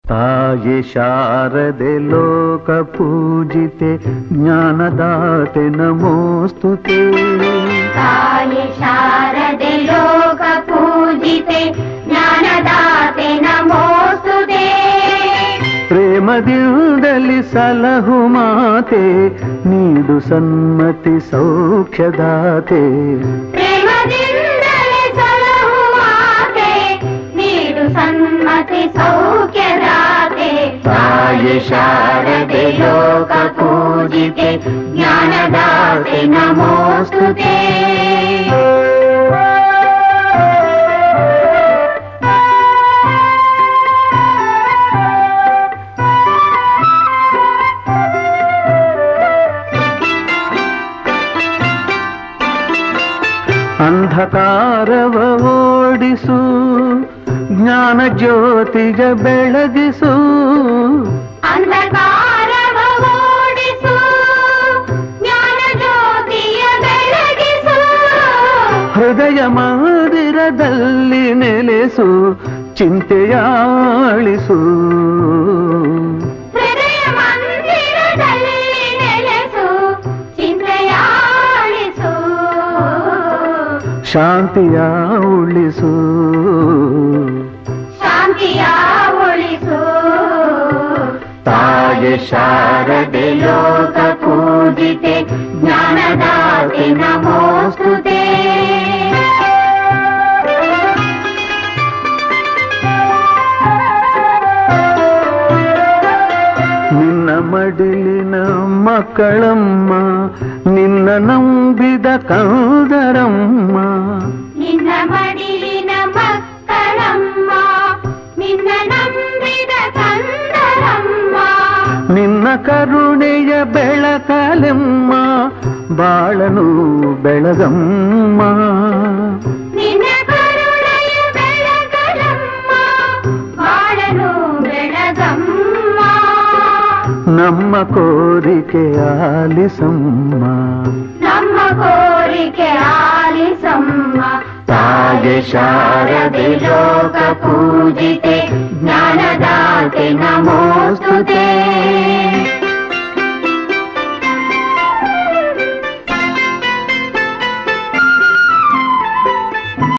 ತಾಯಿ ಶಾರದೆ ಲೋಕ ಪೂಜಿತೆ ಜ್ಞಾನದಾತೆ ನಮೋಸ್ತುತೆ. ತಾಯಿ ಶಾರದೆ ಲೋಕ ಪೂಜಿತೆ ಜ್ಞಾನದಾತೆ ನಮೋಸ್ತುತೆ. ಪ್ರೇಮದಿಂದಲಿ ಸಲಹು ಮಾತೆ ನೀಡು ಸನ್ಮತಿ ಸೌಖ್ಯದಾತೆ. ಪ್ರೇಮದಿಂದಲೇ ಸಲಹು ಮಾತೆ ನೀಡು ಸನ್ಮತಿ ಸೌಖ್ಯದಾತೆ. ತಾಯಿ ಶಾರದೆ ಲೋಕ ಪೂಜಿತೆ ಜ್ಞಾನದಾತೆ ನಮೋಸ್ತುತೆ. ಅಂಧಕಾರವ ಓಡಿಸು ಜ್ಞಾನ ಜ್ಯೋತಿಗ ಬೆಳಗಿಸು. ಅಂಧಕಾರವ ಓಡಿಸು ಜ್ಞಾನ ಜ್ಯೋತಿಯ ಬೆಳಗಿಸು. ಹೃದಯ ಮಂದಿರದಲ್ಲಿ ನೆಲೆಸು ಚಿಂತೆಯಾಳಿಸು. ಹೃದಯ ಮಂದಿರದಲ್ಲಿ ನೆಲೆಸು ಚಿಂತೆಯಾಳಿಸು. ಶಾಂತಿಯ ಉಳಿಸು ಶಾಂತಿಯ ಉಳಿಸು. ತಾಯಿ ಶಾರದೆ ಲೋಕ ಪೂಜಿತೆ ಜ್ಞಾನದಾತೆ ನಮೋಸ್ತುತೆ. ನಿನ್ನ ಮಡಿಲಿನ ಮಕ್ಕಳಮ್ಮ ನಿನ್ನ ನಂಬಿದ ಕಂದರಮ್ಮ. ನಿನ್ನ ಮಡಿಲಿನ ಮಕ್ಕಳಮ್ಮ ನಿನ್ನ ನಂಬಿದ ಕಂದರಮ್ಮ. ನಿನ್ನ ಕರುಣೆಯ ಬೆಳಕಲೆಮ್ಮ ಬಾಳನು ಬೆಳಗಮ್ಮ. ನಿನ್ನ ಕರುಣೆಯ ಬೆಳಕಲಮ್ಮ ಬಾಳನು ಬೆಳಗಮ್ಮ. ನಮ್ಮ ಕೋರಿಕೆ ಆಲಿಸಮ್ಮ. ನಮ್ಮ ಕೋರಿಕೆ ಆಲಿಸಮ್ಮ. ತಾಯಿ ಶಾರದೆ ಲೋಕ ಪೂಜಿತೆ ಜ್ಞಾನದಾತೆ ನಮೋ